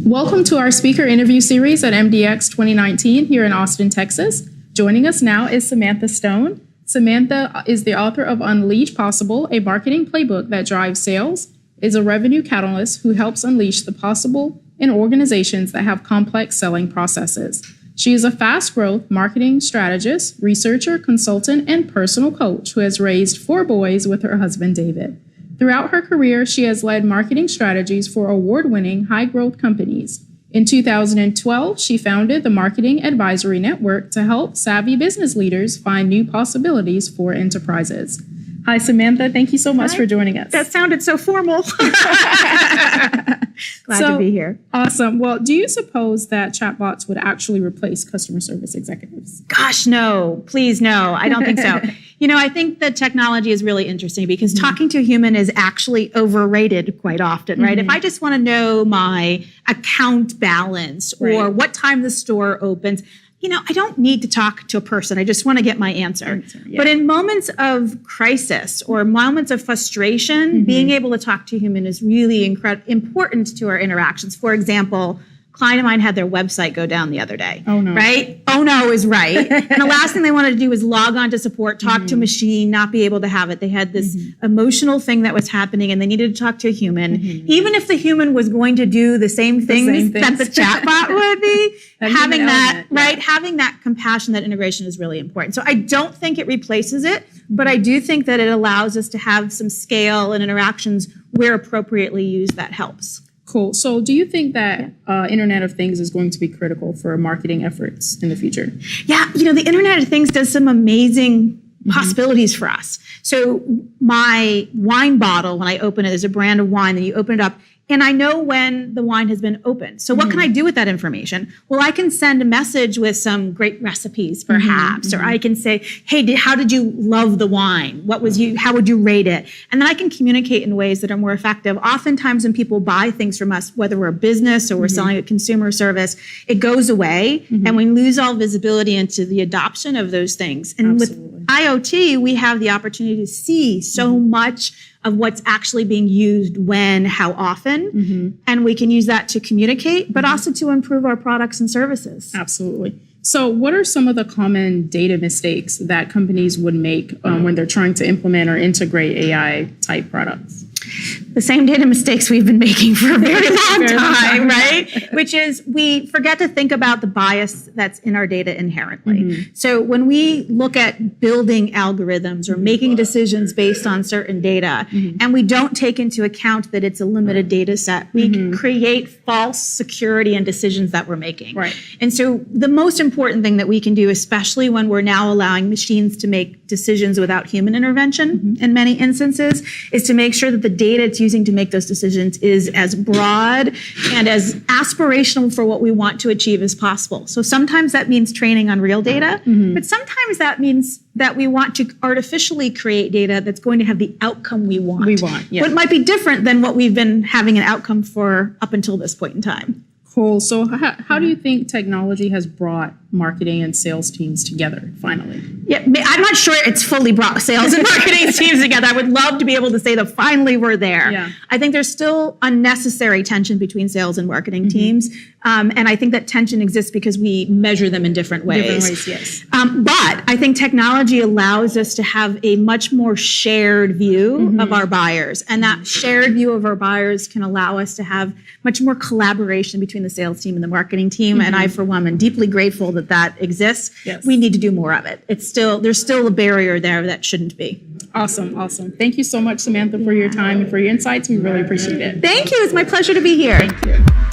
Welcome to our speaker interview series at MDX 2019 here in Austin, Texas. Joining us now is Samantha Stone. Samantha is the author of Unleash Possible, a marketing playbook that drives sales, is a revenue catalyst who helps unleash the possible in organizations that have complex selling processes. She is a fast-growth marketing strategist, researcher, consultant, and personal coach who has raised 4 boys with her husband, David. Throughout her career, she has led marketing strategies for award-winning high-growth companies. In 2012, she founded the Marketing Advisory Network to help savvy business leaders find new possibilities for enterprises. Hi, Samantha. Thank you so much for joining us. That sounded so formal. Glad to be here. Awesome. Well, do you suppose that chatbots would actually replace customer service executives? Gosh, no. Please, no. I don't think so. I think that technology is really interesting because talking to a human is actually overrated quite often, right? If I just want to know my account balance or what time the store opens, I don't need to talk to a person. I just want to get my answer. But in moments of crisis or moments of frustration, being able to talk to a human is really important to our interactions. For example, a client of mine had their website go down the other day. Oh, no. Right? Oh, no is right. And the last thing they wanted to do was log on to support, talk to a machine, not be able to have it. They had this emotional thing that was happening and they needed to talk to a human. Even if the human was going to do the same things that the chatbot would be, having that compassion, that integration is really important. So I don't think it replaces it, but I do think that it allows us to have some scale and interactions where appropriately used that helps. Cool. So do you think that Internet of Things is going to be critical for marketing efforts in the future? Yeah, the Internet of Things does some amazing possibilities for us. So my wine bottle, when I open it, there's a brand of wine, and you open it up, and I know when the wine has been opened. So what can I do with that information? Well, I can send a message with some great recipes, perhaps, or I can say, hey, how did you love the wine? How would you rate it? And then I can communicate in ways that are more effective. Oftentimes when people buy things from us, whether we're a business or we're selling a consumer service, it goes away and we lose all visibility into the adoption of those things. And with IoT, we have the opportunity to see so much of what's actually being used when, how often, and we can use that to communicate, but also to improve our products and services. Absolutely. So what are some of the common data mistakes that companies would make when they're trying to implement or integrate AI type products? The same data mistakes we've been making for a very long time, right? Which is we forget to think about the bias that's in our data inherently. So when we look at building algorithms or making decisions based on certain data, and we don't take into account that it's a limited data set, we can create false security in decisions that we're making. Right. And so the most important thing that we can do, especially when we're now allowing machines to make decisions without human intervention in many instances, is to make sure that the data it's using to make those decisions is as broad and as aspirational for what we want to achieve as possible. So sometimes that means training on real data, but sometimes that means that we want to artificially create data that's going to have the outcome we want. But it might be different than what we've been having an outcome for up until this point in time. Cool. So how do you think technology has brought marketing and sales teams together, finally? Yeah, I'm not sure it's fully brought sales and marketing teams together. I would love to be able to say that finally we're there. Yeah. I think there's still unnecessary tension between sales and marketing teams. And I think that tension exists because we measure them in different ways. Yes. But I think technology allows us to have a much more shared view of our buyers. And that shared view of our buyers can allow us to have much more collaboration between the sales team and the marketing team. And I, for one, am deeply grateful that that exists. Yes. We need to do more of it. There's still a barrier there that shouldn't be. Awesome. Thank you so much, Samantha, for your time and for your insights. We really appreciate it. Thank you. It's my pleasure to be here. Thank you.